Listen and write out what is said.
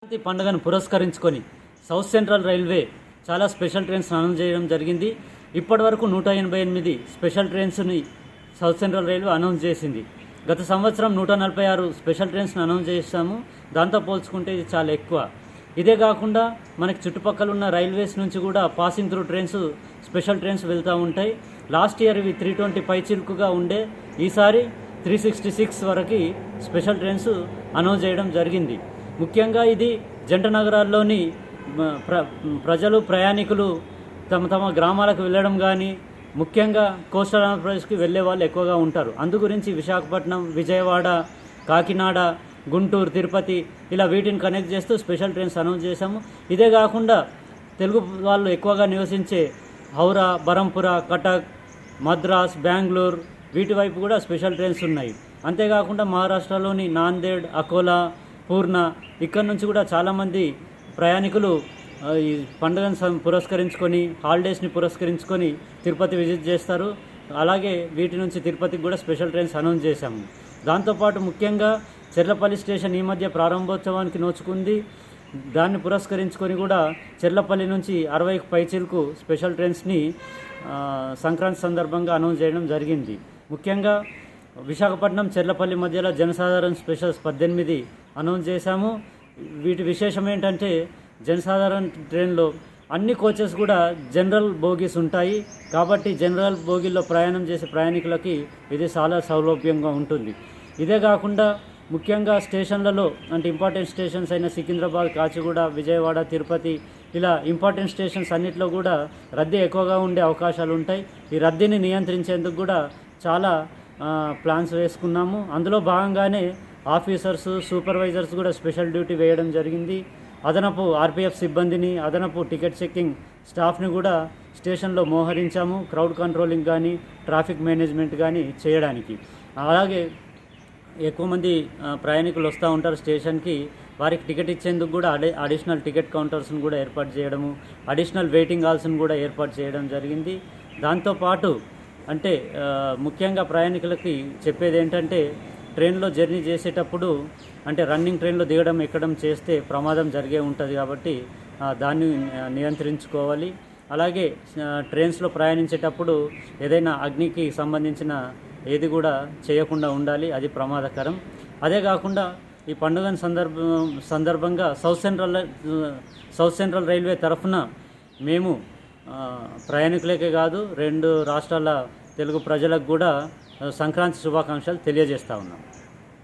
సంక్రాంతి పండుగను పురస్కరించుకొని south central railway చాలా స్పెషల్ ట్రైన్స్ అనౌన్స్ చేయడం జరిగింది. ఇప్పటి వరకు 188 స్పెషల్ ట్రైన్స్ని సౌత్ సెంట్రల్ రైల్వే అనౌన్స్ చేసింది. గత సంవత్సరం 146 స్పెషల్ ట్రైన్స్ని అనౌన్స్ చేస్తాము. దాంతో పోల్చుకుంటే ఇది చాలా ఎక్కువ. ఇదే కాకుండా మనకి చుట్టుపక్కల ఉన్న రైల్వేస్ నుంచి కూడా passing through trains special trains వెళ్తూ ఉంటాయి. లాస్ట్ ఇయర్ ఇవి 320 పైచిలుకుగా ఉండే, ఈసారి 366 వరకు స్పెషల్ ట్రైన్స్ అనౌన్స్ చేయడం జరిగింది. ముఖ్యంగా ఇది జంట నగరాల్లోని ప్రజలు ప్రయాణికులు తమ తమ గ్రామాలకు వెళ్ళడం కానీ, ముఖ్యంగా కోస్టల్ ఆంధ్రప్రదేశ్కి వెళ్ళే వాళ్ళు ఎక్కువగా ఉంటారు. అందు గురించి విశాఖపట్నం, విజయవాడ, కాకినాడ, గుంటూరు, తిరుపతి ఇలా వీటిని కనెక్ట్ చేస్తూ స్పెషల్ ట్రైన్స్ అనౌన్స్ చేశాము. ఇదే కాకుండా తెలుగు వాళ్ళు ఎక్కువగా నివసించే హౌరా, బరంపుర, కటక్, మద్రాస్, బెంగళూరు వీటి వైపు కూడా స్పెషల్ ట్రైన్స్ ఉన్నాయి. అంతేకాకుండా మహారాష్ట్రలోని నాందేడ్, అకోలా, పూర్ణ ఇక్కడ నుంచి కూడా చాలామంది ప్రయాణికులు ఈ పండుగను పురస్కరించుకొని, హాలిడేస్ని పురస్కరించుకొని తిరుపతి విజిట్ చేస్తారు. అలాగే వీటి నుంచి తిరుపతికి కూడా స్పెషల్ ట్రైన్స్ అనౌన్స్ చేశాము. దాంతోపాటు ముఖ్యంగా చెర్లపల్లి స్టేషన్ ఈ మధ్య ప్రారంభోత్సవానికి నోచుకుంది. దాన్ని పురస్కరించుకొని కూడా చెర్లపల్లి నుంచి 60 పైచిలకు స్పెషల్ ట్రైన్స్ని సంక్రాంతి సందర్భంగా అనౌన్స్ చేయడం జరిగింది. ముఖ్యంగా విశాఖపట్నం, చెర్లపల్లి మధ్యలో జనసాధారణ స్పెషల్స్ 18 అనౌన్స్ చేశాము. వీటి విశేషం ఏంటంటే జనసాధారణ ట్రైన్లో అన్ని కోచెస్ కూడా జనరల్ బోగీస్ ఉంటాయి. కాబట్టి జనరల్ బోగీల్లో ప్రయాణం చేసే ప్రయాణికులకి ఇది చాలా సౌలభ్యంగా ఉంటుంది. ఇదే కాకుండా ముఖ్యంగా స్టేషన్లలో అంటే ఇంపార్టెంట్ స్టేషన్స్ అయిన సికింద్రాబాద్, కాచిగూడ, విజయవాడ, తిరుపతి ఇలా ఇంపార్టెంట్ స్టేషన్స్ అన్నింటిలో కూడా రద్దీ ఎక్కువగా ఉండే అవకాశాలు ఉంటాయి. ఈ రద్దీని నియంత్రించేందుకు కూడా చాలా ప్లాన్స్ వేసుకున్నాము. అందులో భాగంగానే ఆఫీసర్స్, సూపర్వైజర్స్ కూడా స్పెషల్ డ్యూటీ వేయడం జరిగింది. అదనపు ఆర్పిఎఫ్ సిబ్బందిని, అదనపు టికెట్ చెక్కింగ్ స్టాఫ్ని కూడా స్టేషన్లో మోహరించాము, క్రౌడ్ కంట్రోలింగ్ కానీ, ట్రాఫిక్ మేనేజ్మెంట్ కానీ చేయడానికి. అలాగే ఎక్కువ మంది ప్రయాణికులు వస్తూ ఉంటారు స్టేషన్కి, వారికి టికెట్ ఇచ్చేందుకు కూడా అడిషనల్ టికెట్ కౌంటర్స్ని కూడా ఏర్పాటు చేయడము, అడిషనల్ వెయిటింగ్ హాల్స్ని కూడా ఏర్పాటు చేయడం జరిగింది. దాంతోపాటు అంటే ముఖ్యంగా ప్రయాణికులకి చెప్పేది ఏంటంటే, ట్రైన్లో జర్నీ చేసేటప్పుడు అంటే రన్నింగ్ ట్రైన్లో దిగడం ఎక్కడం చేస్తే ప్రమాదం జరిగే ఉంటుంది. కాబట్టి దాన్ని నియంత్రించుకోవాలి. అలాగే ట్రైన్స్లో ప్రయాణించేటప్పుడు ఏదైనా అగ్నికి సంబంధించిన ఏది కూడా చేయకుండా ఉండాలి, అది ప్రమాదకరం. అదే కాకుండా ఈ పండుగ సందర్భంగా సౌత్ సెంట్రల్ రైల్వే తరఫున మేము ప్రయాణికులకే కాదు 2 రాష్ట్రాల తెలుగు ప్రజలకు కూడా సంక్రాంతి శుభాకాంక్షలు తెలియజేస్తూ ఉన్నాం.